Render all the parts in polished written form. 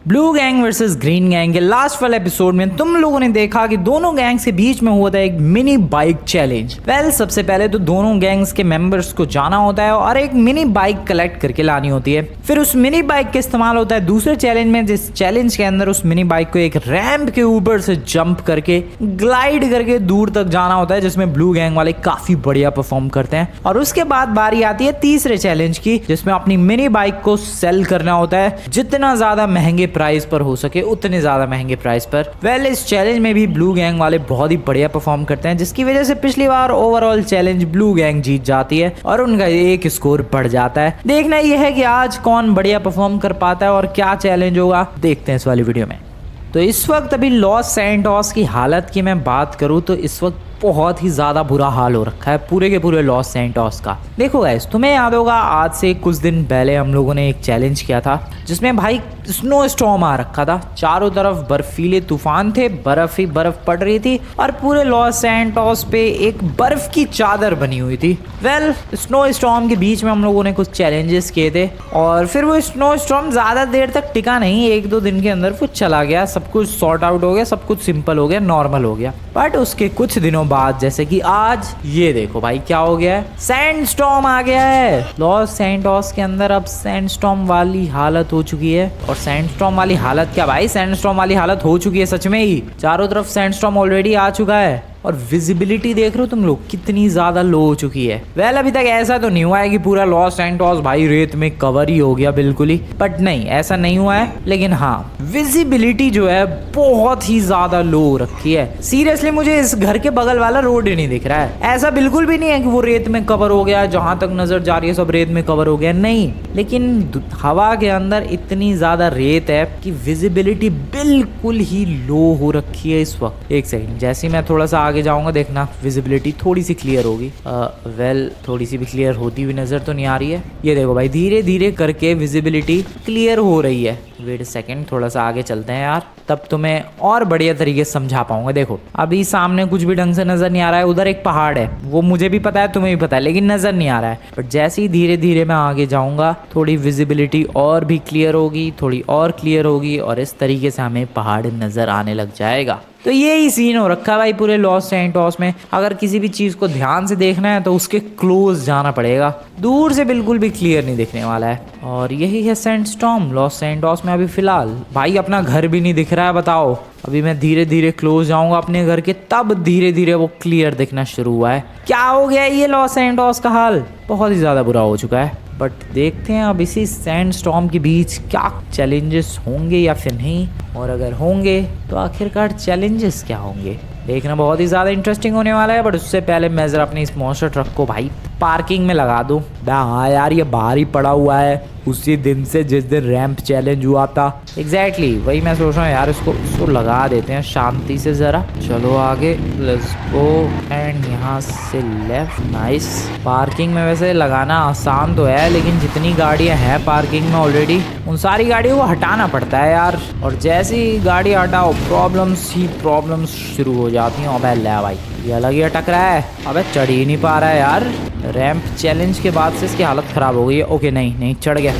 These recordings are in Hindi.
Blue gang versus green gang के लास्ट वाले एपिसोड में तुम लोगों ने देखा कि दोनों गैंग्स के बीच में हुआ था एक मिनी बाइक चैलेंज। सबसे पहले तो दोनों गैंग्स के मेंबर्स को जाना होता है और एक मिनी बाइक कलेक्ट करके लानी होती है। फिर उस मिनी बाइक का इस्तेमाल होता है दूसरे चैलेंज में, जिस चैलेंज के अंदर उस मिनी बाइक को एक रैंप के ऊपर से जंप करके ग्लाइड करके दूर तक जाना होता है, जिसमें ब्लू गैंग वाले काफी बढ़िया परफॉर्म करते हैं। और उसके बाद बारी आती है तीसरे चैलेंज की, जिसमें अपनी मिनी बाइक को सेल करना होता है जितना ज्यादा महंगे प्राइस पर हो सके उतने ज्यादा महंगे प्राइस पर। इस चैलेंज में भी ब्लू गैंग वाले बहुत ही बढ़िया परफॉर्म करते हैं, जिसकी वजह से पिछली बार ओवरऑल चैलेंज ब्लू गैंग जीत जाती है और उनका एक स्कोर बढ़ जाता है। देखना यह है कि आज कौन बढ़िया परफॉर्म कर पाता है और क्या चैलेंज होगा, देखते हैं इस वाली वीडियो में। तो इस वक्त अभी लॉस सैंटोस की हालत की मैं बात करूं तो इस वक्त बहुत ही ज़्यादा बुरा हाल हो रखा है पूरे के पूरे लॉस सैंटोस का। देखो गाइस, तुम्हें याद होगा आज से कुछ दिन पहले हम लोगों ने एक चैलेंज किया था जिसमें भाई स्नो स्टॉर्म आ रखा था, चारों तरफ बर्फीले तूफान थे, बर्फ ही बर्फ पड़ रही थी और पूरे लॉस सैंटोस पे एक बर्फ की चादर बनी हुई थी। स्नो स्टॉर्म के बीच में हम लोगों ने कुछ चैलेंजेस किए थे और फिर वो स्नो स्टॉर्म ज़्यादा देर तक टिका नहीं, एक दो दिन के अंदर वो चला गया, सब कुछ सॉर्ट आउट हो गया, सब कुछ सिंपल हो गया, नॉर्मल हो गया। बट उसके कुछ दिनों बाद जैसे कि आज ये देखो भाई क्या हो गया है, सैंडस्टॉर्म आ गया है लॉस सैंटोस के अंदर। अब सैंडस्टॉर्म वाली हालत हो चुकी है। और सैंडस्टॉर्म वाली हालत क्या भाई, सैंडस्टॉर्म वाली हालत हो चुकी है सच में ही, चारों तरफ सैंडस्टॉर्म ऑलरेडी आ चुका है और विजिबिलिटी देख रहे हो तुम लोग कितनी ज्यादा लो हो चुकी है। अभी तक ऐसा तो नहीं हुआ है कि पूरा लॉस सैंटोस भाई रेत में कवर ही हो गया बिल्कुल ही, बट नहीं ऐसा नहीं हुआ है। लेकिन हाँ, विजिबिलिटी जो है बहुत ही ज्यादा लो हो रखी है। सीरियसली मुझे इस घर के बगल वाला रोड ही नहीं दिख रहा है। ऐसा बिल्कुल भी नहीं है कि वो रेत में कवर हो गया, जहां तक नजर जा रही है सब रेत में कवर हो गया, नहीं। लेकिन हवा के अंदर इतनी ज्यादा रेत है कि विजिबिलिटी बिल्कुल ही लो हो रखी है इस वक्त। एक सेकंड, जैसे ही मैं थोड़ा सा आगे जाऊंगा देखना विजिबिलिटी थोड़ी सी क्लियर होगी। थोड़ी सी भी क्लियर होती हुई नजर तो नहीं आ रही है। ये देखो भाई धीरे धीरे करके विजिबिलिटी क्लियर हो रही है। वेट सेकंड, थोड़ा सा आगे चलते हैं यार, तब तुम्हें और बढ़िया तरीके से समझा पाऊंगा। देखो अभी सामने कुछ भी ढंग से नजर नहीं आ रहा है, उधर एक पहाड़ है, वो मुझे भी पता है तुम्हें भी पता है, लेकिन नजर नहीं आ रहा है। बट जैसे ही धीरे धीरे मैं आगे जाऊंगा थोड़ी विजिबिलिटी और भी क्लियर होगी, थोड़ी और क्लियर होगी और इस तरीके से हमें पहाड़ नजर आने लग जाएगा। तो यही सीन हो रखा है भाई पूरे लॉस सैंटोस में। अगर किसी भी चीज को ध्यान से देखना है तो उसके क्लोज जाना पड़ेगा, दूर से बिल्कुल भी क्लियर नहीं दिखने वाला है। और यही है सैंडस्टॉर्म लॉस सैंटोस में अभी फिलहाल। भाई अपना घर भी नहीं दिख रहा है, बताओ। अभी मैं धीरे धीरे क्लोज जाऊंगा अपने घर के, तब धीरे धीरे वो क्लियर दिखना शुरू हुआ है। क्या हो गया ये लॉस सैंटोस का हाल बहुत ही ज्यादा बुरा हो चुका है। बट देखते हैं अब इसी सैंडस्टॉर्म के बीच क्या चैलेंजेस होंगे या फिर नहीं, और अगर होंगे तो आखिरकार चैलेंजेस क्या होंगे, देखना बहुत ही ज़्यादा इंटरेस्टिंग होने वाला है। बट उससे पहले मैं ज़रा अपनी इस मॉन्स्टर ट्रक को भाई पार्किंग में लगा दूँ। हाँ यार, ये बाहर ही पड़ा हुआ है उसी दिन से जिस दिन रैंप चैलेंज हुआ था। एग्जैक्टली वही मैं सोच रहा हूँ यार, इसको लगा देते हैं शांति से ज़रा। चलो आगे, लेट्स गो एंड यहाँ से लेफ्ट। नाइस। पार्किंग में वैसे लगाना आसान तो है, लेकिन जितनी गाड़ियाँ हैं पार्किंग में ऑलरेडी उन सारी गाड़ियों को हटाना पड़ता है यार। और जैसे ही गाड़ी हटाओ प्रॉब्लम्स ही प्रॉब्लम्स शुरू हो जाती हैं। अबे ले भाई, ये अलग ही अटक रहा है। अबे चढ़ ही नहीं पा रहा है यार। रैंप चैलेंज के बाद से इसकी हालत ख़राब हो गई है। ओके नहीं चढ़ गया।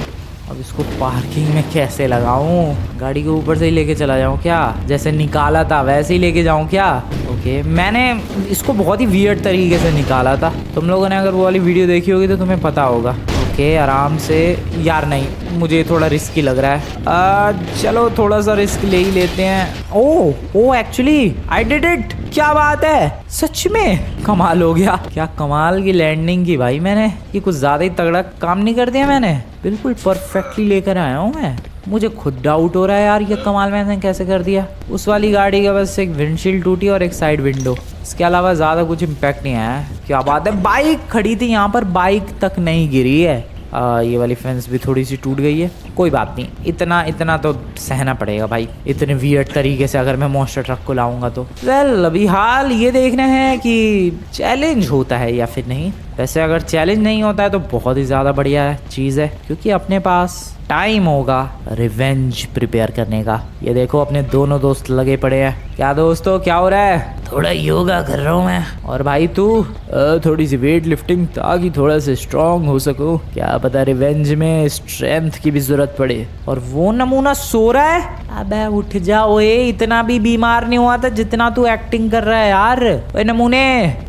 अब इसको पार्किंग में कैसे लगाऊं? गाड़ी के ऊपर से ही लेके चला जाऊं क्या? जैसे निकाला था वैसे ही लेके जाऊं क्या? ओके, मैंने इसको बहुत ही वियर्ड तरीके से निकाला था। तुम लोगों ने अगर वो वाली वीडियो देखी होगी तो तुम्हें पता होगा। ओके, आराम से। यार नहीं, मुझे थोड़ा रिस्की लग रहा है। चलो थोड़ा सा रिस्क ले ही लेते हैं। ओ एक्चुअली आई डिड इट। क्या बात है, सच में कमाल हो गया। क्या कमाल की लैंडिंग की भाई मैंने, ये कुछ ज़्यादा ही तगड़ा काम नहीं कर दिया मैंने? बिल्कुल परफेक्टली लेकर आया हूँ मैं। मुझे खुद डाउट हो रहा है यार, ये कमाल मैंने कैसे कर दिया। उस वाली गाड़ी का बस एक विंडशील्ड टूटी और एक साइड विंडो, इसके अलावा ज़्यादा कुछ इम्पैक्ट नहीं आया। क्या बात है, बाइक खड़ी थी यहाँ पर, बाइक तक नहीं गिरी है। ये वाली फेंस भी थोड़ी सी टूट गई है, कोई बात नहीं, इतना तो सहना पड़ेगा भाई, इतने वियर्ड तरीके से अगर मैं मॉन्स्टर ट्रक को लाऊंगा तो। अभी हाल ये देखना है कि चैलेंज होता है या फिर नहीं। वैसे अगर चैलेंज नहीं होता है तो बहुत ही ज़्यादा बढ़िया चीज़ है, क्योंकि अपने पास टाइम होगा रिवेंज प्रिपेयर करने का। ये देखो अपने दोनों दोस्त लगे पड़े हैं। क्या दोस्तों, क्या हो रहा है? थोड़ा योगा कर रहा हूँ मैं। और भाई तू? थोड़ी सी वेट लिफ्टिंग ताकि थोड़ा सा स्ट्रांग हो सकूं। क्या पता रिवेंज में स्ट्रेंथ की भी जरूरत पड़े। और वो नमूना सो रहा है, अबे उठ जा ओए, इतना भी बीमार नहीं हुआ था जितना तू एक्टिंग कर रहा है यार। ओए नमूने,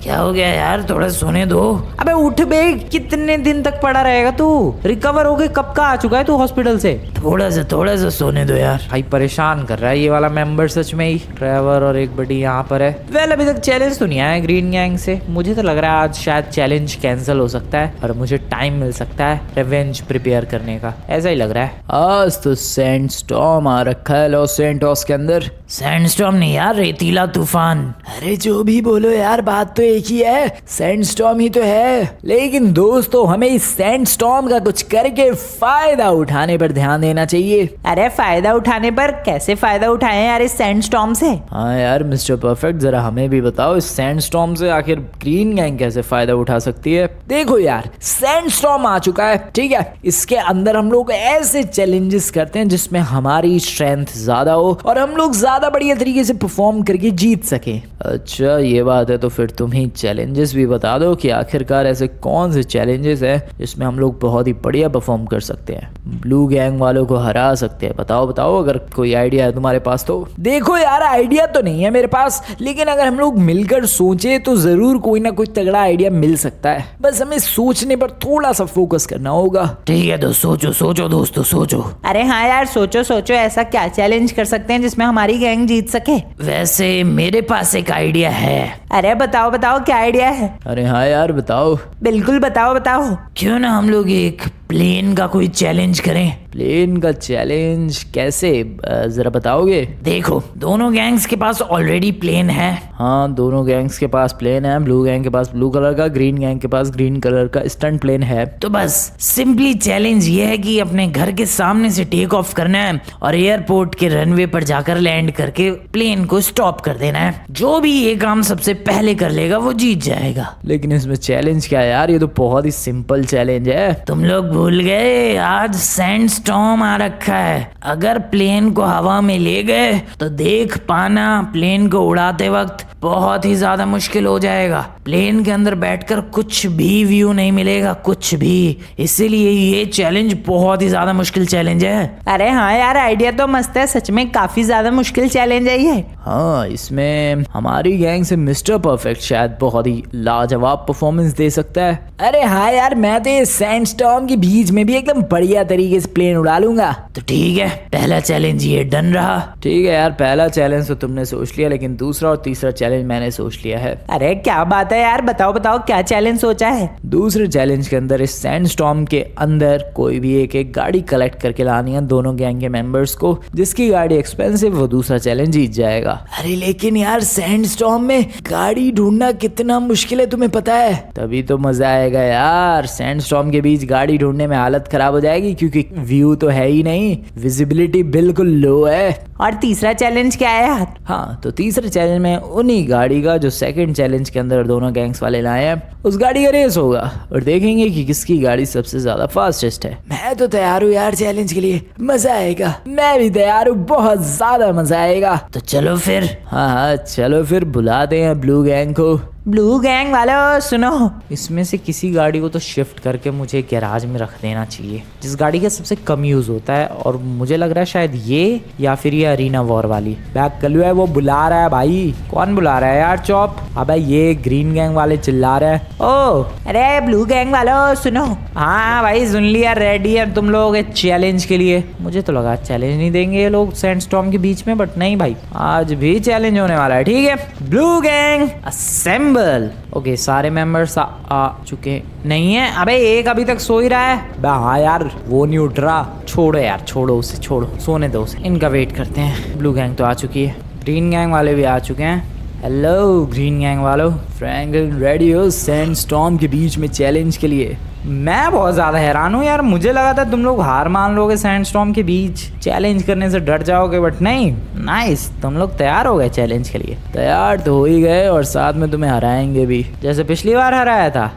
क्या हो गया यार, थोड़ा सोने दो। अबे उठ बे, कितने दिन तक पड़ा रहेगा तू? रिकवर हो गए कब का आ चुका है तू हॉस्पिटल से? थोड़ा सा सोने दो यार। भाई परेशान कर रहा है ये वाला मेंबर सच में ही। ट्रेवर और एक बड़ी यहाँ पर है। वेल अभी तक चैलेंज तो नहीं आया ग्रीन गैंग से। मुझे तो लग रहा है आज शायद चैलेंज कैंसिल हो सकता है और मुझे टाइम मिल सकता है रिवेंज प्रिपेयर करने का, ऐसा ही लग रहा है। आज तो सैंडस्टॉर्म आ रखा है लॉस सैंटोस के अंदर। सैंडस्टॉर्म नहीं यार, रेतीला तूफान। अरे जो भी बोलो यार, बात तो एक ही है, सैंडस्टॉर्म ही तो है। लेकिन दोस्तों हमें इस सैंडस्टॉर्म का कुछ करके फायदा उठाने पर ध्यान देना चाहिए। अरे फायदा उठाने पर? कैसे फायदा उठाएं यार इस सैंडस्टॉर्म से? हाँ यार मिस्टर परफेक्ट, जरा हमें भी बताओ इस सैंडस्टॉर्म से आखिर ग्रीन गैंग कैसे फायदा उठा सकती है। देखो यार, सैंडस्टॉर्म आ चुका है, ठीक है। इसके अंदर हम लोग ऐसे चैलेंजेस करते हैं जिसमें हमारी स्ट्रेंथ ज्यादा हो और हम लोग ज्यादा बढ़िया तरीके से परफॉर्म करके जीत सके। अच्छा ये बात है, तो फिर तुम ही चैलेंजेस भी बता दो कि आखिरकार ऐसे कौन से चैलेंजेस हैं जिसमें हम लोग बहुत ही बढ़िया परफॉर्म कर सकते हैं, ब्लू गैंग वालों को हरा सकते हैं। बताओ बताओ, अगर कोई आइडिया है तुम्हारे पास तो। देखो यार, आइडिया तो नहीं है मेरे पास, लेकिन अगर हम लोग मिलकर सोचे तो जरूर कोई ना कोई तगड़ा आइडिया मिल सकता है। बस हमें सोचने पर थोड़ा सा फोकस करना होगा। ठीक है तो सोचो सोचो दोस्तों, सोचो। अरे हाँ यार, सोचो सोचो, ऐसा क्या चैलेंज कर सकते हैं जिसमें हमारी गैंग जीत सके? वैसे मेरे पास एक आइडिया है। अरे बताओ बताओ, क्या आइडिया है? अरे हाँ यार बताओ। बिल्कुल बताओ बताओ। क्यों ना हम लोग एक प्लेन का कोई चैलेंज करें। प्लेन का चैलेंज कैसे, जरा बताओगे? देखो, दोनों गैंग्स के पास ऑलरेडी प्लेन है। हाँ दोनों गैंग्स के पास प्लेन है, ब्लू गैंग के पास ब्लू कलर का, ग्रीन गैंग के पास ग्रीन कलर का स्टंट प्लेन है। तो बस सिंपली चैलेंज ये है कि अपने घर के सामने से टेक ऑफ करना है और एयरपोर्ट के रनवे पर जाकर लैंड करके प्लेन को स्टॉप कर देना है। जो भी ये काम सबसे पहले कर लेगा वो जीत जाएगा। लेकिन इसमें चैलेंज क्या है यार, ये तो बहुत ही सिंपल चैलेंज है। तुम लोग भूल गए, आज सैंडस्टॉर्म आ रखा है। अगर प्लेन को हवा में ले गए तो देख पाना प्लेन को उड़ाते वक्त बहुत ही ज्यादा मुश्किल हो जाएगा। प्लेन के अंदर बैठकर कुछ भी व्यू नहीं मिलेगा, कुछ भी। इसीलिए ये चैलेंज बहुत ही ज्यादा मुश्किल चैलेंज है। अरे हाँ यार, आइडिया तो मस्त है, सच में काफी ज्यादा मुश्किल चैलेंज है ये। हाँ, इसमें हमारी गैंग से मिस्टर परफेक्ट शायद बहुत ही लाजवाब परफॉर्मेंस दे सकता है। अरे हाँ यार, मैं तो ये सैंडस्टॉर्म के बीच में भी एकदम बढ़िया तरीके से प्लेन उड़ा लूंगा। तो ठीक है, पहला चैलेंज ये डन रहा। ठीक है यार, पहला चैलेंज तो तुमने सोच लिया, लेकिन दूसरा और तीसरा चैलेंज मैंने सोच लिया है। अरे क्या बात है यार, बताओ बताओ क्या चैलेंज सोचा है? दूसरे चैलेंज के अंदर इस सैंडस्टॉर्म के अंदर कोई भी एक गाड़ी कलेक्ट करके लानी है दोनों गैंग के मेंबर्स को। जिसकी गाड़ी एक्सपेंसिव वो दूसरा चैलेंज जीत जाएगा। अरे लेकिन यार, सैंडस्टॉर्म में गाड़ी ढूंढना कितना मुश्किल है तुम्हें पता है? तभी तो मजा आएगा यार। सैंडस्टॉर्म के बीच गाड़ी ढूंढने में हालत खराब हो जाएगी क्योंकि व्यू तो है ही नहीं, विजिबिलिटी बिल्कुल लो है। और तीसरा चैलेंज क्या है यार? हाँ, तो तीसरे चैलेंज में उन्हीं गाड़ी का जो सेकंड चैलेंज के अंदर दोनों गैंग्स वाले लाए हैं, उस गाड़ी का रेस होगा और देखेंगे कि किसकी गाड़ी सबसे ज्यादा फास्टेस्ट है। मैं तो तैयार हूँ यार चैलेंज के लिए, मजा आएगा। मैं भी तैयार हूँ, बहुत ज्यादा मजा आएगा। तो चलो फिर। हाँ चलो फिर, बुलाते हैं ब्लू गैंग को। ब्लू गैंग वालों सुनो, इसमें से किसी गाड़ी को तो शिफ्ट करके मुझे गैराज में रख देना चाहिए, जिस गाड़ी का सबसे कम यूज होता है। और मुझे लग रहा है शायद ये या फिर ये अरीना वॉर वाली। बैक कलू है, वो बुला रहा है भाई। कौन बुला रहा है यार? चौप। अबे ये ग्रीन गैंग वाले चिल्ला रहे हैं। ओ अरे ब्लू गैंग वालों सुनो। हाँ भाई सुन लिया, रेडी है तुम लोग चैलेंज के लिए? मुझे तो लगा चैलेंज नहीं देंगे ये लोग सैंडस्टॉर्म के बीच में, बट नहीं भाई, आज भी चैलेंज होने वाला है। ठीक है, ब्लू गैंग असेंबल। ओके, सारे मेंबर्स आ चुके नहीं है। अबे एक अभी तक सो ही रहा है। हाँ यार, वो नहीं उठ रहा। छोड़ो यार, छोड़ो उसे, छोड़ो, सोने दो उसे। इनका वेट करते हैं। ब्लू गैंग तो आ चुकी है, ग्रीन गैंग वाले भी आ चुके हैं। हेलो ग्रीन गैंग वालों, फ्रैंकलिन रेडी हो सैंडस्टॉर्म के बीच में चैलेंज के लिए? मैं बहुत ज़्यादा हैरान हूँ यार, मुझे लगा था तुम लोग हार मान लोगे सैंडस्टॉर्म के बीच, चैलेंज करने से डर जाओगे, बट नहीं। नाइस, तुम लोग तैयार हो गए चैलेंज के लिए। तैयार तो हो ही गए और साथ में तुम्हें हराएंगे भी, जैसे पिछली बार हराया था।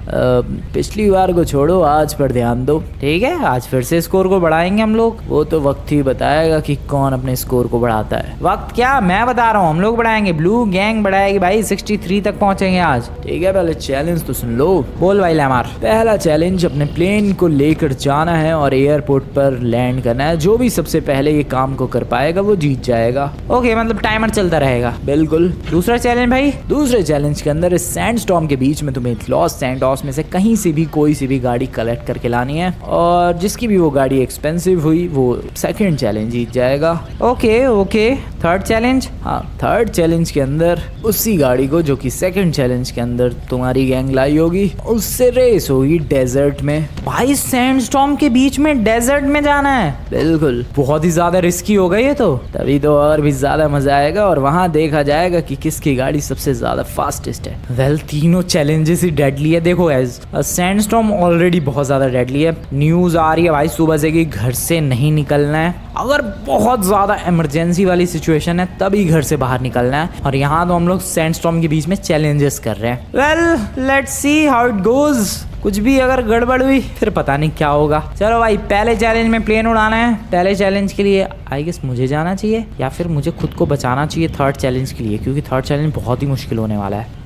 पिछली बार को छोड़ो, आज पर ध्यान दो। ठीक है, आज फिर से स्कोर को बढ़ाएंगे हम लोग। वो तो वक्त ही बताएगा कि कौन अपने स्कोर को बढ़ाता है। वक्त क्या, मैं बता रहा हूँ, हम लोग बढ़ाएंगे। ब्लू गैंग बढ़ाएगी भाई, 63 तक पहुंचेंगे आज। ठीक है, पहले चैलेंज तो सुन लो। बोल भाई लैमार। पहला चैलेंज चैलेंज, अपने प्लेन को लेकर जाना है और एयरपोर्ट पर लैंड करना है। जो भी सबसे पहले ये काम को कर पाएगा वो जीत जाएगा। ओके, मतलब टाइमर चलता रहेगा। बिल्कुल। दूसरा चैलेंज भाई? दूसरे चैलेंज के अंदर इस सैंडस्टॉर्म के बीच में तुम्हें लॉस सैंडोस में से कहीं से भी कोई सी भी गाड़ी कलेक्ट करके लानी है, और जिसकी भी वो गाड़ी एक्सपेंसिव हुई वो सेकंड चैलेंज जीत जाएगा। Okay okay, third challenge? हाँ, थर्ड चैलेंज के अंदर उसी गाड़ी को जो कि सेकंड चैलेंज के अंदर तुम्हारी गैंग लाई होगी, उससे रेस होगी डेजर्ट में। भाई सैंडस्टॉर्म के बीच में डेजर्ट में जाना है? बिल्कुल। बहुत ही ज्यादा रिस्की हो गई है तो। तभी तो और भी ज्यादा मजा आएगा और वहां देखा जाएगा कि किसकी गाड़ी सबसे ज्यादा फास्टेस्ट है। वेल, तीनों चैलेंजेस ही डेडली है। देखो गाइस, सैंडस्टॉर्म ऑलरेडी बहुत ज्यादा डेडली है। न्यूज आ रही है भाई सुबह से कि घर से नहीं निकलना है। अगर बहुत ज्यादा इमरजेंसी वाली सिचुएशन है तभी घर से बाहर निकलना है, और यहाँ तो हम लोग सैंडस्टॉर्म के बीच में चैलेंजेस कर रहे हैं। Well, let's see how it goes. कुछ भी अगर गड़बड़ हुई फिर पता नहीं क्या होगा। चलो भाई, पहले चैलेंज में प्लेन उड़ाना है। पहले चैलेंज के लिए आई गेस मुझे जाना चाहिए या फिर मुझे खुद को बचाना चाहिए थर्ड चैलेंज के लिए, क्योंकि थर्ड चैलेंज बहुत ही मुश्किल होने वाला है।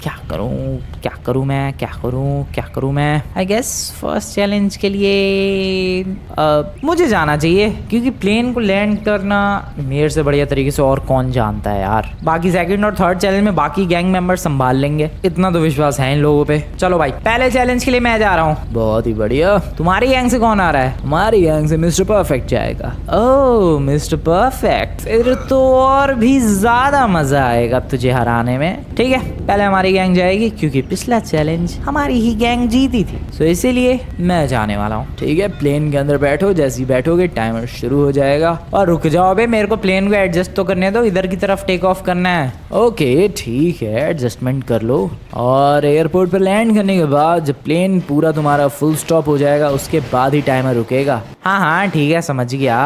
क्या करूँ मैं? आई गेस फर्स्ट चैलेंज के लिए मुझे जाना चाहिए, क्योंकि प्लेन को लैंड करना मेरे से बढ़िया तरीके से और कौन जानता है यार। बाकी सेकंड और थर्ड चैलेंज में बाकी गैंग मेंबर संभाल लेंगे, इतना तो विश्वास है इन लोगों पे। चलो भाई, पहले चैलेंज के लिए मैं जा रहा हूँ। बहुत ही बढ़िया। तुम्हारी गैंग से कौन आ रहा है? हमारी गैंग से मिस्टर परफेक्ट जाएगा। ओह, मिस्टर परफेक्ट, फिर तो और भी ज्यादा मजा आएगा तुझे हराने में। ठीक है, पहले हमारी गैंग जाएगी, क्योंकि पिछला चैलेंज हमारी ही गैंग जीती थी, तो इसीलिए मैं जाने वाला हूँ। ठीक है, प्लेन के अंदर बैठो। जैसे ही बैठोगे टाइमर शुरू हो जाएगा। और रुक जाओ बे, मेरे को प्लेन को एडजस्ट तो करने दो, इधर की तरफ टेक ऑफ करना है। ओके ठीक है, एडजस्टमेंट कर लो। और एयरपोर्ट पर लैंड करने के बाद जब प्लेन पूरा तुम्हारा फुल स्टॉप हो जाएगा उसके बाद ही टाइमर रुकेगा। हाँ ठीक है, समझ गया।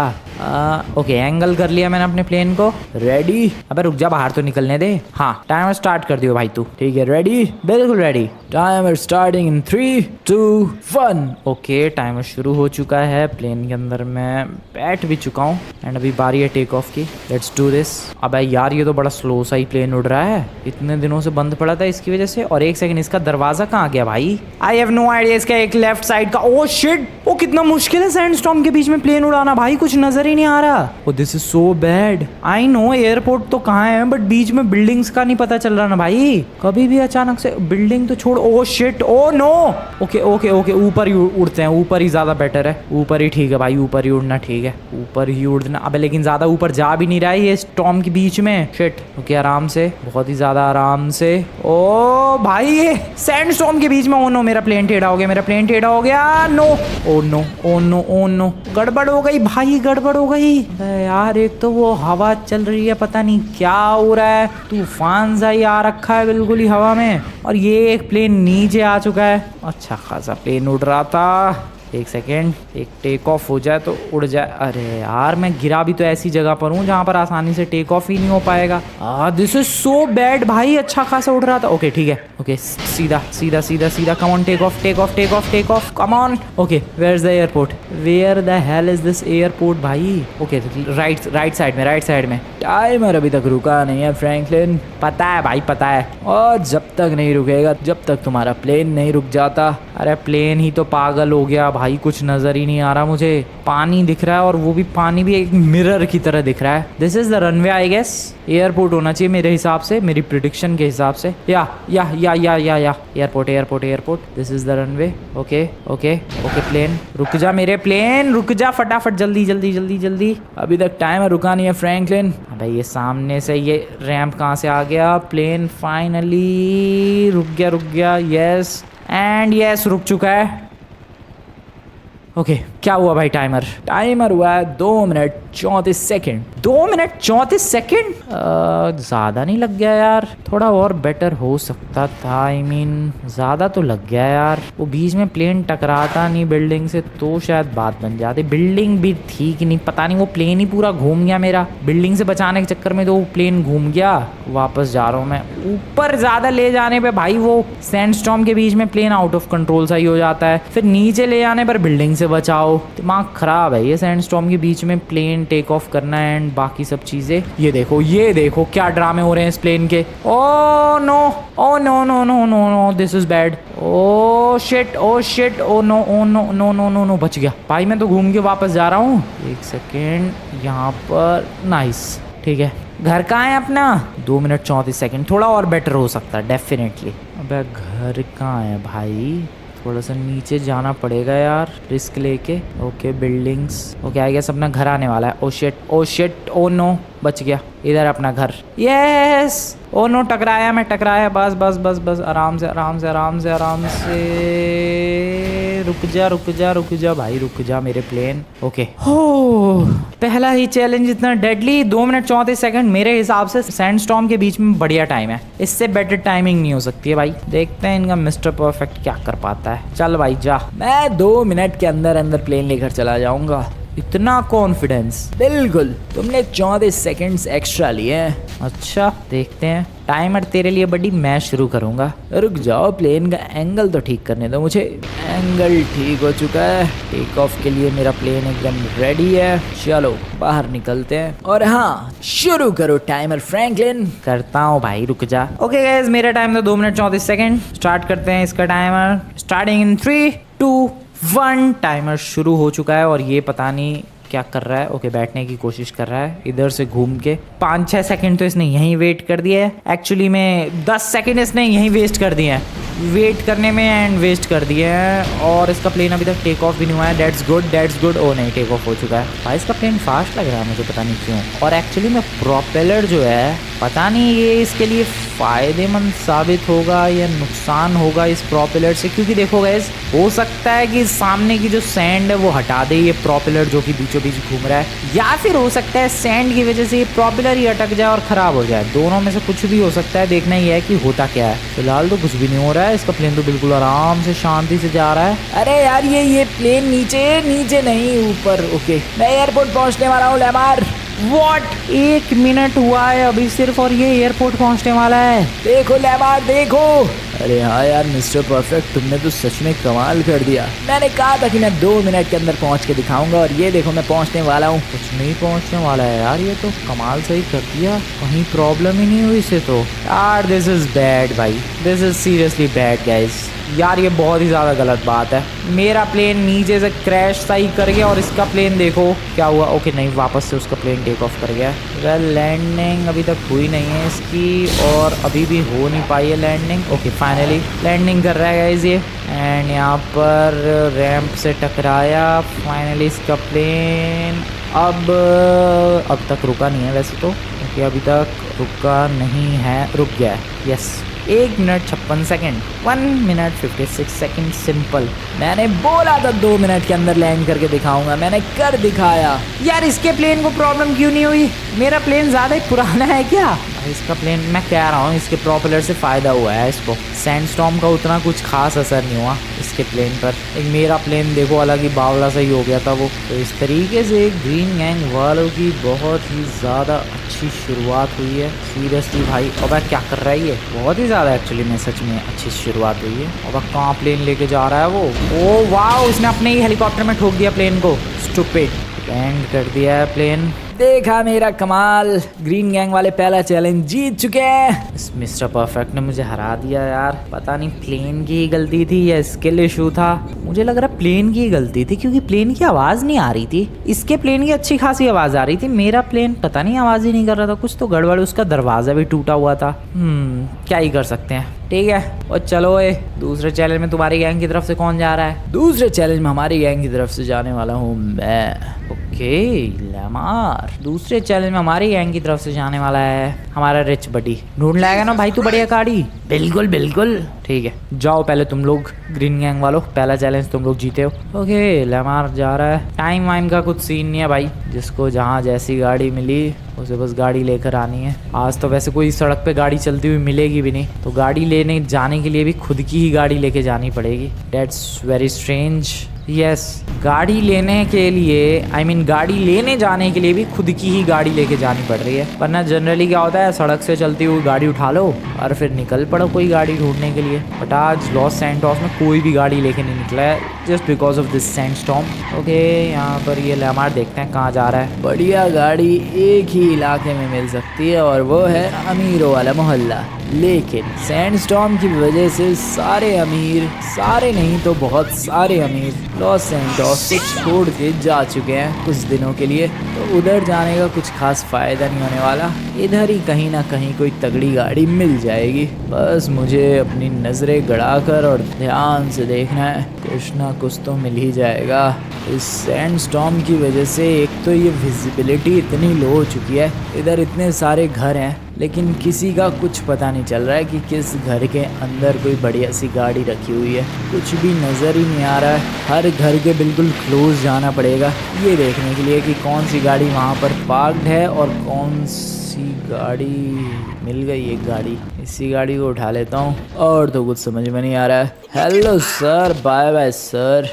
ओके, एंगल कर लिया मैंने अपने प्लेन को। रेडी? अबे रुक जा, बाहर तो निकलने दे। हाँ, टाइमर स्टार्ट कर दियो भाई तू। ठीक है, रेडी? बिल्कुल ready. Timer starting in 3, 2, 1। Okay, timer शुरू हो चुका है। प्लेन के अंदर मैं बैठ भी चुका हूँ एंड अभी बारी है टेक ऑफ की। Let's do this. अबे यार, ये तो बड़ा स्लो सा ही प्लेन उड़ रहा है। इतने दिनों से बंद पड़ा था इसकी वजह से। और एक सेकंड, इसका दरवाजा कहाँ गया भाई? I have no idea. इसका एक लेफ्ट साइड का, ओह शिट, वो कितना मुश्किल है सैंडस्टॉर्म के बीच में प्लेन उड़ाना भाई, कुछ नजर ही नहीं आ रहा। Oh this is so bad. I know airport तो कहाँ है, बट बीच में बिल्डिंग्स का नहीं पता चल रहा ना भाई। कभी भी अचानक से बिल्डिंग तो छोड़। Oh shit, oh no. Okay okay okay, ऊपर ही उड़ते हैं। ऊपर ही ज्यादा बेटर है। ऊपर ही ठीक है भाई, ऊपर ही उड़ना ठीक है। ऊपर ही उड़ना। अबे लेकिन ज्यादा ऊपर जा भी नहीं रहा है ये स्टॉर्म के बीच में। शिट। ओके, आराम से, बहुत ही ज्यादा आराम से। ओ भाई, ये सैंड स्टॉर्म के बीच में। ओ नो, मेरा प्लेन टेढ़ा हो गया, मेरा प्लेन टेढ़ा हो गया। No, oh no oh no oh no, गड़बड़ हो गई भाई, गड़बड़ हो गई यार। एक तो वो हवा चल रही है, पता नहीं क्या हो रहा है, तूफान सा ही आ रखा है बिल्कुल ही हवा में। और ये एक प्लेन नीचे आ चुका है। अच्छा खासा प्लेन उड़ रहा था। एक सेकेंड, एक टेक ऑफ हो जाए तो उड़ जाए। अरे यार, मैं गिरा भी तो ऐसी जगह पर हूँ जहाँ पर आसानी से टेक ऑफ ही नहीं हो पाएगा। दिस इज सो बैड भाई। अच्छा खासा उड़ रहा था। ओके ठीक है, ओके, सीधा सीधा सीधा सीधा। Come on, take off take off take off take off, come on. Okay, where is the airport? Where the hell is this airport भाई? ओके, राइट साइड में, राइट साइड में। टाइमर अभी तक रुका नहीं है फ्रैंकलिन। पता है भाई, पता है। और जब तक नहीं रुकेगा, जब तक तुम्हारा प्लेन नहीं रुक जाता। अरे प्लेन ही तो पागल हो गया भाई, कुछ नजर ही नहीं आ रहा मुझे। पानी दिख रहा है, और वो भी पानी भी एक मिरर की तरह दिख रहा है। This is the runway I guess. Airport होना चाहिए मेरे हिसाब से, मेरी प्रिडिक्शन के हिसाब से। या airport airport airport. This is the runway. Okay okay okay, plane रुक जा, मेरे प्लेन रुक जा फटाफट, जल्दी जल्दी जल्दी जल्दी। अभी तक टाइमर रुका नहीं है फ्रैंकलिन। अबे ये सामने से ये रैंप कहाँ से आ गया? प्लेन फाइनली रुक गया। यस एंड यस, रुक चुका है। ओके, क्या हुआ भाई? टाइमर हुआ है 2 मिनट 34 सेकेंड। 2 minute 34 second? ज़्यादा नहीं लग गया यार? थोड़ा और बेटर हो सकता था। आई मीन ज़्यादा तो लग गया यार। वो बीच में प्लेन टकराता नहीं बिल्डिंग से तो शायद बात बन जाती। बिल्डिंग भी थी कि नहीं पता नहीं, वो प्लेन ही पूरा घूम गया मेरा। बिल्डिंग से बचाने के चक्कर में तो वो प्लेन घूम गया। वापस जा रहा हूँ मैं। ऊपर ज़्यादा ले जाने पर भाई वो सैंडस्टॉर्म के बीच में प्लेन आउट ऑफ कंट्रोल सा ही हो जाता है। फिर नीचे ले जाने पर बिल्डिंग से बचाओ, वाओ, दिमाग खराब है ये सैंडस्टॉर्म के बीच में प्लेन टेक ऑफ करना एंड बाकी सब चीजें। ये देखो क्या ड्रामे हो रहे हैं इस प्लेन के। Oh no, oh no no no no no, this is bad. Oh shit, oh shit, O no, oh no no no no no, बच गया भाई। मैं तो घूम के वापस जा रहा हूँ। एक सेकेंड, यहाँ पर नाइस, ठीक है। घर कहाँ है अपना? 2 मिनट 34 सेकेंड, थोड़ा और बेटर हो सकता है डेफिनेटली। अबे घर कहाँ है भाई? थोड़ा सा नीचे जाना पड़ेगा यार, रिस्क लेके। Okay buildings, okay I guess अपना घर आने वाला है। ओ शिट, ओ शिट, ओ नो, बच गया। इधर अपना घर, यस। ओ नो, टकराया मैं, टकराया। बस बस बस बस, आराम से आराम से आराम से आराम से। रुक जा रुक जा रुक जा भाई, रुक जा मेरे प्लेन। ओके हो, पहला ही चैलेंज इतना डेडली। 2 मिनट 34 सेकंड मेरे हिसाब से सैंडस्टॉर्म के बीच में बढ़िया टाइम है। इससे बेटर टाइमिंग नहीं हो सकती है भाई। देखते हैं इनका मिस्टर परफेक्ट क्या कर पाता है। चल भाई जा। मैं 2 मिनट के अंदर अंदर प्लेन लेकर चला जाऊंगा। इतना कॉन्फिडेंस? बिल्कुल, तुमने 34 सेकंड्स एक्स्ट्रा लिए हैं। अच्छा देखते हैं। टाइमर तेरे लिए बड़ी, मैं शुरू करूंगा। रुक जाओ, प्लेन का एंगल तो ठीक करने दो मुझे। एंगल ठीक हो चुका है, टेक ऑफ के लिए मेरा प्लेन एकदम रेडी है। चलो बाहर निकलते हैं। और हाँ, शुरू करो टाइमर फ्रैंकलिन। करता हूँ भाई, रुक जा। ओके गाइस, मेरा टाइम था 2 मिनट 34 सेकंड। स्टार्ट करते हैं इसका टाइमर। Starting in 3 2 1। टाइमर शुरू हो चुका है और ये पता नहीं क्या कर रहा है। ओके, बैठने की कोशिश कर रहा है इधर से घूम के। 5-6 सेकंड तो इसने यहीं वेट कर दिया है। एक्चुअली में 10 सेकंड इसने यहीं वेस्ट कर दिए हैं वेट करने में एंड वेस्ट कर दिए हैं। और इसका प्लेन अभी तक टेक ऑफ भी नहीं हुआ है। That's good, that's good. Oh नहीं, टेक ऑफ हो चुका है भाई। इसका प्लेन फास्ट लग रहा है मुझे, पता नहीं क्यों। और एक्चुअली में प्रोपेलर जो है, पता नहीं ये इसके लिए फ़ायदेमंद साबित होगा या नुकसान होगा इस प्रोपेलर से। क्योंकि देखो गाइस, हो सकता है कि सामने की जो सैंड है वो हटा दे ये प्रोपेलर जो कि बीचों बीच घूम रहा है, या फिर हो सकता है सैंड की वजह से ये प्रोपेलर ही अटक जाए और ख़राब हो जाए। दोनों में से कुछ भी हो सकता है। देखना ही है कि होता क्या है। फिलहाल तो कुछ भी नहीं हो रहा है। इसका प्लेन तो बिल्कुल आराम से शांति से जा रहा है। अरे यार, ये प्लेन नीचे नहीं ऊपर। ओके, मैं एयरपोर्ट पहुंचने वाला हूँ लेमार। What? 1 मिनट हुआ है अभी सिर्फ और ये एयरपोर्ट पहुंचने वाला है। देखो लेमार, देखो। अरे हाँ यार मिस्टर परफेक्ट, तुमने तो सच में कमाल कर दिया। मैंने कहा था कि मैं 2 मिनट के अंदर पहुंच के दिखाऊंगा और ये देखो मैं पहुंचने वाला हूँ। कुछ नहीं पहुंचने वाला है यार, ये तो कमाल सही कर दिया। कहीं प्रॉब्लम ही नहीं हुई इसे तो। यार दिस इज बैड भाई, this is seriously bad guys. यार ये बहुत ही ज़्यादा गलत बात है। मेरा प्लेन नीचे से क्रैश सही कर गया और इसका प्लेन देखो क्या हुआ। ओके नहीं, वापस से उसका प्लेन टेक ऑफ कर गया। वेल, लैंडिंग अभी तक हुई नहीं है इसकी और अभी भी हो नहीं पाई है लैंडिंग। ओके फाइनली लैंडिंग कर रहा है गाइस ये। एंड यहाँ पर रैंप से टकराया। फाइनली इसका प्लेन अब तक रुका नहीं है वैसे तो। ओके अभी तक रुका नहीं है, रुक गया है। Yes, 1 minute 56 second, 1 minute 56 second. Simple, मैंने बोला था 2 मिनट के अंदर लैंड करके दिखाऊंगा, मैंने कर दिखाया। यार इसके प्लेन को प्रॉब्लम क्यों नहीं हुई? मेरा प्लेन ज़्यादा ही पुराना है क्या? इसका प्लेन, मैं कह रहा हूँ इसके प्रोपेलर से फ़ायदा हुआ है इसको। सैंडस्टॉर्म का उतना कुछ खास असर नहीं हुआ इसके प्लेन पर। एक मेरा प्लेन देखो अलग ही बावला सा ही हो गया था वो। तो इस तरीके से ग्रीन गैंग वालों की बहुत ही ज़्यादा अच्छी शुरुआत हुई है। सीरियसली भाई, अब क्या कर रहा है ये? बहुत ही ज़्यादा एक्चुअली में सच में अच्छी शुरुआत हुई है। अब कहाँ प्लेन लेके जा रहा है वो? ओ वाह, उसने अपने ही हेलीकॉप्टर में ठोक दिया प्लेन को। स्टूपिड, लैंड कर दिया है प्लेन। देखा मेरा कमाल, ग्रीन गैंग वाले पहला चैलेंज जीत चुके हैं। इस मिस्टर परफेक्ट ने मुझे हरा दिया यार। पता नहीं प्लेन की ही गलती थी या स्किल इशू था। मुझे लग रहा प्लेन की ही गलती थी क्योंकि प्लेन की आवाज़ नहीं आ रही थी। इसके प्लेन की अच्छी खासी आवाज़ आ रही थी, मेरा प्लेन पता नहीं आवाज़ ही नहीं कर रहा था। कुछ तो गड़बड़, उसका दरवाज़ा भी टूटा हुआ था। क्या ही कर सकते हैं। ठीक है, और चलो दूसरे चैलेंज में तुम्हारी गैंग की तरफ से कौन जा रहा है? दूसरे चैलेंज में हमारी गैंग की तरफ से जाने वाला हूँ मैं। ओके लेमार, दूसरे चैलेंज में हमारी गैंग की तरफ से जाने वाला है हमारा रिच बडी। ढूंढ लाएगा ना भाई तू बढ़िया गाड़ी? बिल्कुल बिल्कुल। ठीक है, जाओ पहले तुम लोग ग्रीन गैंग वालों, पहला चैलेंज तुम लोग जीते हो। ओके लेमार जा रहा है। टाइम वाइम का कुछ सीन नहीं है भाई, जिसको जहाँ जैसी गाड़ी मिली उसे बस गाड़ी लेकर आनी है। आज तो वैसे कोई सड़क पे गाड़ी चलती हुई मिलेगी भी नहीं, तो गाड़ी लेने जाने के लिए भी खुद की ही गाड़ी लेके जानी पड़ेगी। Dates very strange. यस, गाड़ी लेने के लिए गाड़ी लेने जाने के लिए भी खुद की ही गाड़ी लेके जानी पड़ रही है, वरना जनरली क्या होता है, सड़क से चलती हुई गाड़ी उठा लो और फिर निकल पड़ो कोई गाड़ी ढूंढने के लिए। बट आज लॉस सैंटोस में कोई भी गाड़ी लेके नहीं निकला है, just because of this sandstorm. Okay, यहाँ पर ये लेमार देखते हैं कहाँ जा रहा है। बढ़िया गाड़ी एक ही इलाके में मिल सकती है और वो है अमीरों वाला मोहल्ला, लेकिन सैंडस्टॉर्म की वजह से सारे अमीर, सारे नहीं तो बहुत सारे अमीर लॉस सैंटोस को छोड़ के जा चुके हैं कुछ दिनों के लिए। तो उधर जाने का कुछ खास फायदा नहीं होने वाला, इधर ही कहीं ना कहीं कोई तगड़ी गाड़ी मिल जाएगी। बस मुझे अपनी नज़रें गड़ाकर और ध्यान से देखना है, कुछ ना कुछ तो मिल ही जाएगा। इस सैंडस्टॉर्म की वजह से एक तो ये विजिबिलिटी इतनी लो हो चुकी है, इधर इतने सारे घर हैं लेकिन किसी का कुछ पता नहीं चल रहा है कि किस घर के अंदर कोई बढ़िया सी गाड़ी रखी हुई है, कुछ भी नज़र ही नहीं आ रहा है। हर घर के बिल्कुल क्लोज जाना पड़ेगा ये देखने के लिए कि कौन सी गाड़ी वहाँ पर पार्क्ड है और कौन सी गाड़ी मिल गई। एक गाड़ी, इसी गाड़ी को उठा लेता हूँ, और तो कुछ समझ में नहीं आ रहा है। Hello sir, bye bye sir.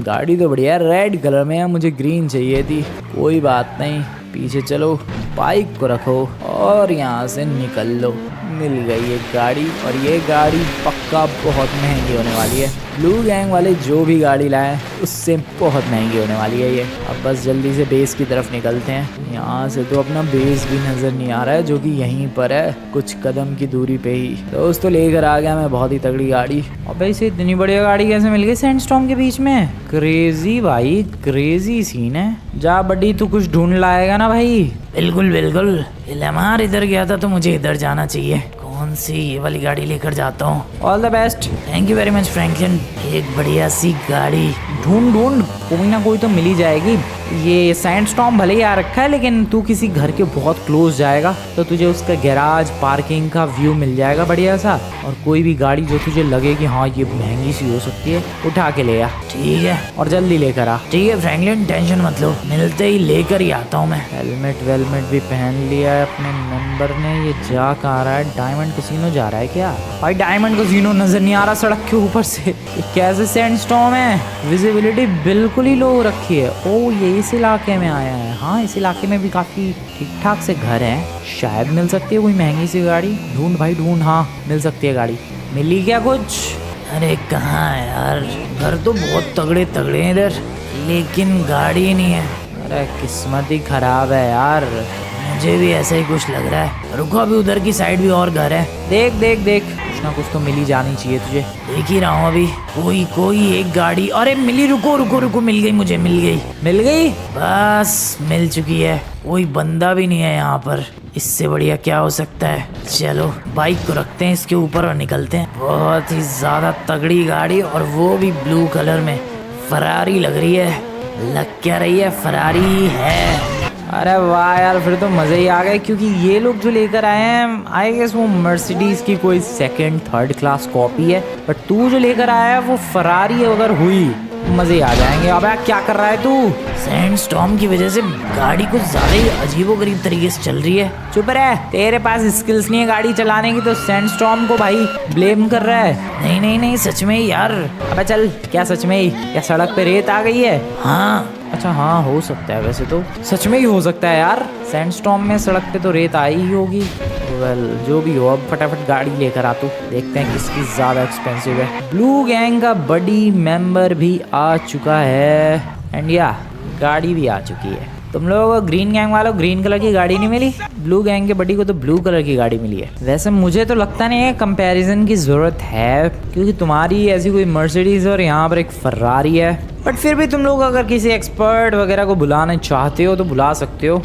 गाड़ी तो बढ़िया है, रेड कलर में है, मुझे ग्रीन चाहिए थी, कोई बात नहीं, पीछे चलो, बाइक को रखो और यहाँ से निकल लो। मिल गई एक गाड़ी, और ये गाड़ी पक्का बहुत महंगी होने वाली है। ब्लू गैंग वाले जो भी गाड़ी लाए उससे बहुत महंगी होने वाली है ये। अब बस जल्दी से बेस की तरफ निकलते हैं। यहाँ से तो अपना बेस भी नज़र नहीं आ रहा है, जो कि यहीं पर है कुछ कदम की दूरी पे ही। दोस्तों लेकर आ गया मैं बहुत ही तगड़ी गाड़ी। अबे इसे इतनी बढ़िया गाड़ी कैसे मिल गई सैंडस्टॉर्म के बीच में? क्रेजी भाई, क्रेजी सीन है। जा बड्डी, तू कुछ ढूंढ लाएगा ना भाई? बिल्कुल बिल्कुल, लेमार इधर गया था तो मुझे इधर जाना चाहिए। कौन सी, ये वाली गाड़ी लेकर जाता हूँ। All the best. Thank you very much Franklin. एक बढ़िया सी गाड़ी ढूंढ ढूंढ, कोई ना कोई तो मिल ही जाएगी। ये सैंडस्टॉर्म भले ही आ रखा है, लेकिन तू किसी घर के बहुत क्लोज जाएगा तो तुझे उसका गैराज, पार्किंग का व्यू मिल जाएगा बढ़िया सा, और कोई भी गाड़ी जो तुझे लगे कि हाँ ये महंगी सी हो सकती है, उठा के ले आ। ठीक है, और जल्दी लेकर आ। ठीक है फ्रैंकलिन, टेंशन मत लो, मिलते ही लेकर ही आता हूँ मैं। हेलमेट वेलमेट भी पहन लिया है अपने मेंबर ने। ये जा कहाँ रहा है? डायमंड कैसीनो जा रहा है क्या? भाई डायमंड कैसीनो नजर नहीं आ रहा सड़क के ऊपर से। ये कैसे सैंडस्टॉर्म है? विजिबिलिटी बिल्कुल ही लो रखी है। ओ ये इस इलाके में आया है। हाँ, इस इलाके में भी काफी ठीक ठाक से घर हैं, शायद मिल सकती है कोई महंगी सी गाड़ी। ढूंढ भाई ढूंढ, हाँ मिल सकती है गाड़ी। मिली क्या कुछ? अरे कहाँ है यार, घर तो बहुत तगड़े तगड़े हैं इधर, लेकिन गाड़ी नहीं है। अरे किस्मत ही खराब है यार। मुझे भी ऐसा ही कुछ लग रहा है। रुको, अभी उधर की साइड भी और घर है। देख देख देख, कुछ ना कुछ तो मिल ही जानी चाहिए तुझे। देख ही रहा हूँ अभी। कोई एक गाड़ी, अरे मिली, रुको रुको रुको, मिल गई, मुझे मिल गई। मिल गई? बस मिल चुकी है। कोई बंदा भी नहीं है यहाँ पर, इससे बढ़िया क्या हो सकता है। चलो बाइक को रखते हैं इसके ऊपर और निकलते हैं। बहुत ही ज्यादा तगड़ी गाड़ी, और वो भी ब्लू कलर में। फरारी लग रही है, लग क्या रही है, फरारी है। अरे वाह यार, फिर तो मज़े ही आ गए, क्योंकि ये लोग जो लेकर आए हैं आई गेस वो मर्सिडीज़ की कोई सेकंड थर्ड क्लास कॉपी है, बट तू जो लेकर आया है वो फरारी है। अगर हुई मज़े ही आ जाएंगे। अबे क्या कर रहा है तू? सैंडस्टॉर्म की वजह से गाड़ी कुछ ज्यादा ही अजीबोगरीब तरीके से चल रही है। चुप रह, तेरे पास स्किल्स नहीं है गाड़ी चलाने की तो सैंडस्टॉर्म को भाई ब्लेम कर रहा है। नहीं नहीं नहीं, सच में ही यार। अबे चल, क्या सच में ही? क्या सड़क पे रेत आ गई है? हाँ अच्छा हाँ, हो सकता है, वैसे तो सच में ही हो सकता है यार। सैंडस्टॉर्म में सड़क पे तो रेत आई ही होगी। वेल जो भी हो, अब फटाफट गाड़ी लेकर आ तू, देखते हैं किसकी ज़्यादा एक्सपेंसिव है। ब्लू गैंग का बडी मेंबर भी आ चुका है, एंड या गाड़ी भी आ चुकी है। तुम लोग ग्रीन गैंग वालों ग्रीन कलर की गाड़ी नहीं मिली? ब्लू गैंग के बडी को तो ब्लू कलर की गाड़ी मिली है। वैसे मुझे तो लगता नहीं है कंपैरिजन की ज़रूरत है, क्योंकि तुम्हारी ऐसी कोई मर्सिडीज़ और यहाँ पर एक फरारी है। बट फिर भी तुम लोग अगर किसी एक्सपर्ट वगैरह को बुलाना चाहते हो तो बुला सकते हो।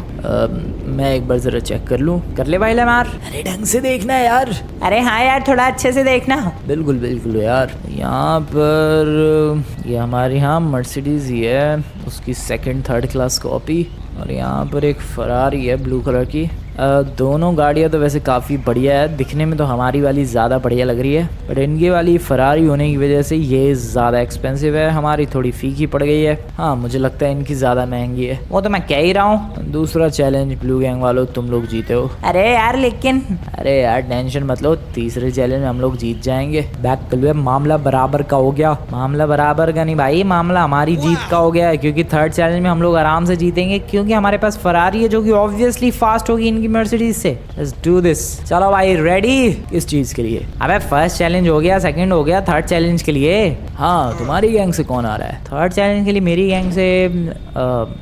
मैं एक बार ज़रा चेक कर लूँ। कर ले भाई लेमार। अरे ढंग से देखना है यार। अरे हाँ यार, थोड़ा अच्छे से देखना। बिल्कुल बिल्कुल यार। यहाँ पर ये हमारे यहाँ मर्सिडीज़ ही है, उसकी सेकंड थर्ड क्लास कॉपी, और यहाँ पर एक फरारी है ब्लू कलर की। दोनों गाड़ियाँ तो वैसे काफ़ी बढ़िया है, दिखने में तो हमारी वाली ज़्यादा बढ़िया लग रही है, बट इनकी वाली फरारी होने की वजह से ये ज़्यादा एक्सपेंसिव है, हमारी थोड़ी फीकी पड़ गई है। हाँ मुझे लगता है इनकी ज़्यादा महंगी है। वो तो मैं कह ही रहा हूँ। दूसरा चैलेंज ब्लू गैंग वालों तुम लोग जीते हो। अरे यार लेकिन अरे यार टेंशन मत लो, तीसरे चैलेंज में हम लोग जीत जाएंगे। बैक कलवे मामला बराबर का हो गया। मामला बराबर का नहीं भाई, मामला हमारी जीत का हो गया है, क्योंकि थर्ड चैलेंज में हम लोग आराम से जीतेंगे, क्योंकि हमारे पास फरारी है जो कि ऑब्वियसली फास्ट होगी इनकी मर्सिडीज से। Let's do this. चलो भाई रेडी? इस चीज़ के लिए अबे फर्स्ट चैलेंज हो गया, सेकंड हो गया, थर्ड चैलेंज के लिए। हाँ तुम्हारी गैंग से कौन आ रहा है? थर्ड चैलेंज के लिए मेरी गैंग से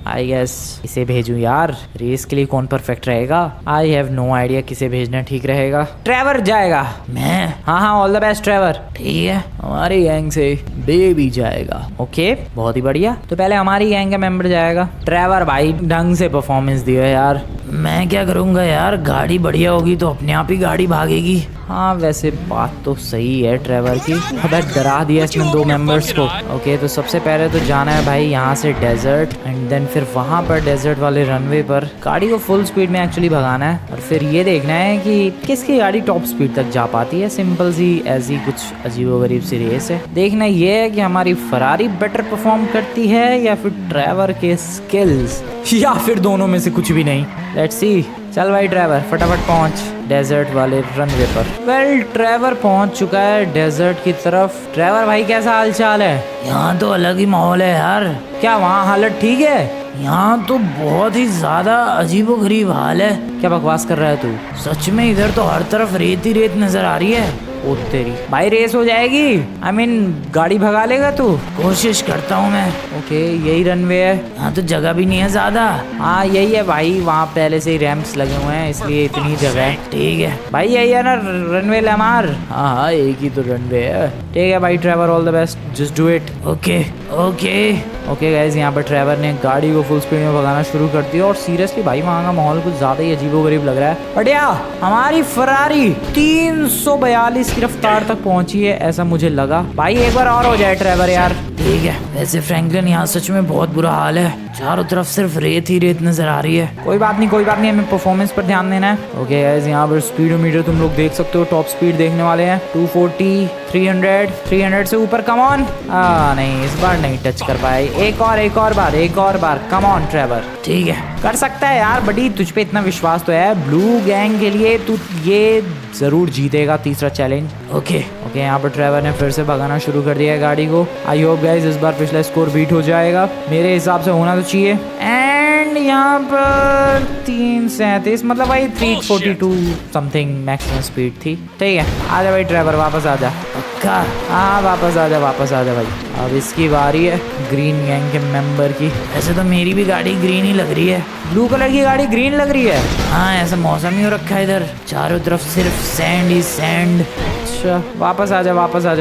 आई गेस इसे भेजूं यार। रेस के लिए कौन परफेक्ट रहेगा? आई हैव नो आइडिया किसे भेजना ठीक रहेगा। ट्रेवर जाएगा। मैं? हाँ हाँ, ऑल द बेस्ट ट्रेवर। ठीक है। हमारी गैंग से बेबी जाएगा। ओके बहुत ही बढ़िया। तो पहले हमारी गैंग का मेंबर जाएगा। ट्रेवर भाई ढंग से परफॉर्मेंस दियो यार। मैं क्या करूँगा यार, गाड़ी बढ़िया होगी तो अपने आप ही गाड़ी भागेगी। हाँ वैसे बात तो सही है ट्रेवर की। अबे डरा दिया इसने दो मेंबर्स को। ओके तो सबसे पहले तो जाना है भाई यहाँ से डेजर्ट, एंड देन फिर वहाँ पर डेजर्ट वाले रनवे पर गाड़ी को फुल स्पीड में एक्चुअली भगाना है, और फिर ये देखना है कि किसकी गाड़ी टॉप स्पीड तक जा पाती है। सिंपल सी ऐसी कुछ अजीबोगरीब सी रेस है। देखना ये है कि हमारी फरारी बेटर परफॉर्म करती है या फिर ट्रेवर के स्किल्स, या फिर दोनों में से कुछ भी नहीं। Let's see. चल भाई ड्राइवर फटाफट पहुंच डेजर्ट वाले रनवे पर। वेल ट्रेवर पहुंच चुका है डेजर्ट की तरफ। ट्रेवर भाई कैसा हालचाल है? यहाँ तो अलग ही माहौल है यार। क्या वहाँ हालत ठीक है? यहाँ तो बहुत ही ज्यादा अजीबोगरीब हाल है। क्या बकवास कर रहा है तू? सच में इधर तो हर तरफ रेत ही रेत नजर आ रही है। ओ तेरी भाई, रेस हो जाएगी। आई मीन गाड़ी भगा लेगा तू? कोशिश करता हूँ मैं। ओके यही रनवे है। यहाँ तो जगह भी नहीं है ज्यादा। हाँ यही है भाई, वहाँ पहले से ही रैंप्स लगे हुए हैं इसलिए इतनी जगह है। ठीक है भाई यही है ना रनवे लमार? हाँ हाँ एक ही तो रनवे है। ठीक है भाई Trevor, all the best, just do it. Okay okay okay guys, यहाँ पर ट्रेवर ने गाड़ी को फुल स्पीड में भगाना शुरू कर दिया, और सीरियसली भाई वहाँ का माहौल कुछ ज्यादा ही अजीबोगरीब लग रहा है। बढ़िया, हमारी फरारी 342 की रफ्तार तक पहुंची है ऐसा मुझे लगा। भाई एक बार और हो जाए ट्रेवर यार। ठीक है। वैसे फ्रैंकलिन यहाँ सच में बहुत बुरा हाल है, चारों तरफ सिर्फ रेत ही रेत नजर आ रही है। कोई बात नहीं कोई बात नहीं, हमें परफॉर्मेंस पर ध्यान देना है। ओके गाइस, यहाँ पर स्पीडोमीटर तुम लोग देख सकते हो, टॉप स्पीड देखने वाले हैं 240, 300 से ऊपर। Come on. नहीं इस बार नहीं टच कर पाए। एक और बार कम ऑन ट्रेवर। ठीक है कर सकता है यार बडी, तुझ पे इतना विश्वास तो है। ब्लू गैंग के लिए तू ये जरूर जीतेगा तीसरा चैलेंज। ओके ओके यहाँ पर ट्रेवर ने फिर से भगाना शुरू कर दिया है गाड़ी को। आई होप गाइस इस बार पिछला स्कोर बीट हो जाएगा, मेरे हिसाब से होना तो चाहिए। एंड यहाँ पर 337 मतलब भाई 342 समथिंग मैक्सिमम स्पीड थी। ठीक है आजा भाई ट्रेवर, वापस आजा। पक्का? हाँ वापस आजा भाई। अब इसकी बारी है ग्रीन गैंग के मेंबर की। ऐसे तो मेरी भी गाड़ी ग्रीन ही लग रही है। ब्लू कलर की गाड़ी ग्रीन लग रही है? हाँ ऐसा मौसम ही हो रखा है इधर, चारों तरफ सिर्फ सैंड ही सैंड। अच्छा वापस आजा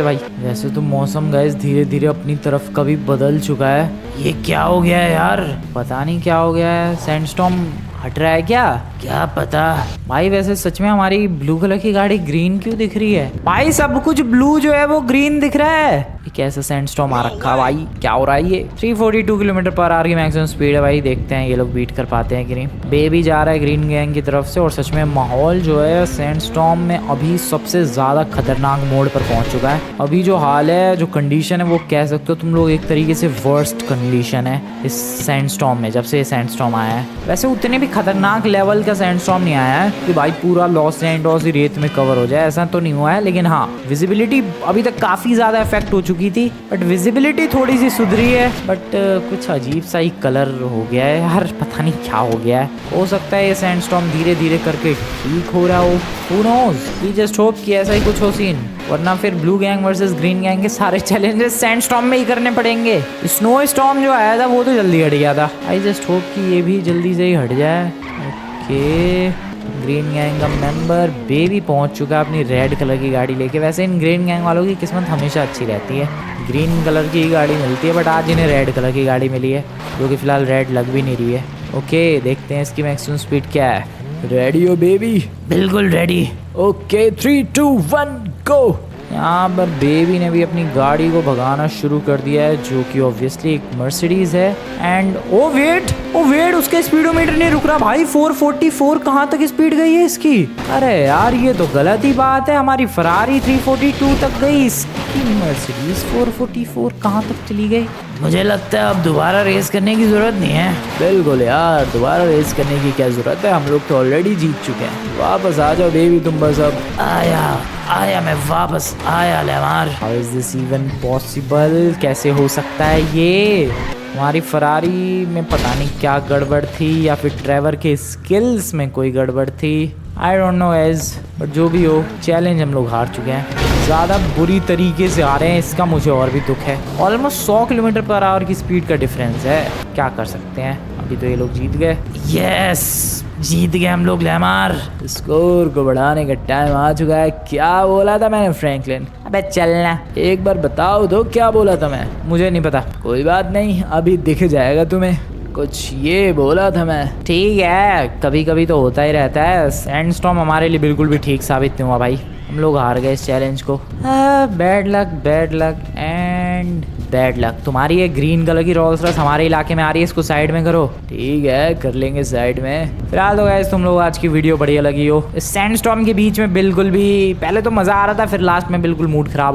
भाई। वैसे तो मौसम गाइस धीरे धीरे अपनी तरफ का भी बदल चुका है। ये क्या हो गया है यार? पता नहीं क्या हो गया है, सैंडस्टॉर्म हट रहा है क्या पता भाई। वैसे सच में हमारी ब्लू कलर की गाड़ी ग्रीन क्यों दिख रही है भाई? सब कुछ ब्लू जो है वो ग्रीन दिख रहा है। ये कैसा सैंडस्टॉर्म आ रखा भाई, क्या हो रहा है ये? 342 किलोमीटर पर आवर की मैक्सिमम स्पीड है भाई। देखते हैं ये लोग बीट कर पाते हैं कि नहीं। बेबी जा रहा है ग्रीन गैंग की तरफ से, और सच में माहौल जो है सैंडस्टॉर्म में अभी सबसे ज्यादा खतरनाक मोड पर पहुंच चुका है। अभी जो हाल है, जो कंडीशन है, वो कह सकते हो तुम लोग एक तरीके से वर्स्ट कंडीशन है इस सैंडस्टॉर्म में, जब से ये सैंडस्टॉर्म आया है। वैसे उतने भी खतरनाक लेवल का सैंडस्टॉर्म नहीं आया है कि भाई पूरा लॉस एंजल्स ही रेत में कवर हो जाए, ऐसा तो नहीं हुआ है। लेकिन हाँ विजिबिलिटी अभी तक काफी ज्यादा इफेक्ट हो चुकी थी, बट विजिबिलिटी थोड़ी सी सुधरी है। बट कुछ अजीब सा ही कलर हो गया है यार, पता नहीं क्या हो गया है। हो सकता है ये सैंडस्टॉर्म धीरे धीरे करके ठीक हो रहा हो, who knows? We just hope कि ऐसा ही कुछ हो सीन, वरना फिर blue gang versus green gang के सारे चैलेंजेस सैंडस्टॉर्म में ही करने पड़ेंगे। स्नो स्टॉर्म जो आया था वो तो जल्दी हट गया था। आई जस्ट होप कि ये भी जल्दी से ही हट जाए। ओके ग्रीन गैंग का मेंबर बेबी पहुंच चुका है अपनी रेड कलर की गाड़ी लेके। वैसे इन ग्रीन गैंग वालों की किस्मत हमेशा अच्छी रहती है, ग्रीन कलर की गाड़ी मिलती है, बट आज इन्हें रेड कलर की गाड़ी मिली है जो कि फिलहाल रेड लग भी नहीं रही है। ओके देखते हैं इसकी मैक्सिमम स्पीड क्या है। रेडी हो बेबी? बिल्कुल रेडी। ओके 3, 2, 1 गो। यहाँ पर बेबी ने भी अपनी गाड़ी को भगाना शुरू कर दिया है, जो कि ऑब्वियसली एक मर्सिडीज है। एंड ओ वेट, उसके स्पीडोमीटर नहीं रुक रहा भाई। 444 कहाँ तक स्पीड गई है इसकी? अरे यार ये तो गलत ही बात है, हमारी फरारी 342 तक गई, इसकी मर्सिडीज 444 कहाँ तक चली गई? मुझे लगता है अब दोबारा रेस करने की जरूरत नहीं है। बिल्कुल यार, दोबारा रेस करने की क्या जरूरत है, हम लोग तो ऑलरेडी जीत चुके हैं। वापस आ जाओ बेबी तुम बस अब। आया मैं वापस आया लेमार। How is this even possible? कैसे हो सकता है ये? हमारी फरारी में पता नहीं क्या गड़बड़ थी, या फिर ड्राइवर के स्किल्स में कोई गड़बड़ थी। I don't know as, but जो भी हो चैलेंज हम लोग हार चुके हैं। ज़्यादा बुरी तरीके से आ रहे हैं, इसका मुझे और भी दुख है। ऑलमोस्ट 100 किलोमीटर पर आवर की स्पीड का डिफरेंस है। क्या कर सकते हैं, अभी तो ये लोग जीत गए। यस, जीत गए हम लोग लेमार। स्कोर को बढ़ाने का टाइम आ चुका है। क्या बोला था मैंने फ्रैंकलिन? अबे चलना, एक बार बताओ तो क्या बोला था मैं? मुझे नहीं पता। कोई बात नहीं, अभी दिख जाएगा तुम्हें। कुछ ये बोला था मैं। ठीक है, कभी कभी तो होता ही रहता है। सैंडस्टॉर्म हमारे लिए बिल्कुल भी ठीक साबित नहीं हुआ भाई, हम लोग हार गए इस चैलेंज को। Bad luck and bad luck. तुम्हारी ये ग्रीन कलर की रोल्स रॉयस हमारे इलाके में आ रही है, इसको साइड में करो। ठीक है, कर लेंगे साइड में। फिलहाल तो गाइस तुम लोग आज की वीडियो बढ़िया लगी हो। इस सैंडस्टॉर्म के बीच में बिल्कुल भी पहले तो मज़ा आ रहा था, फिर लास्ट में बिल्कुल मूड खराब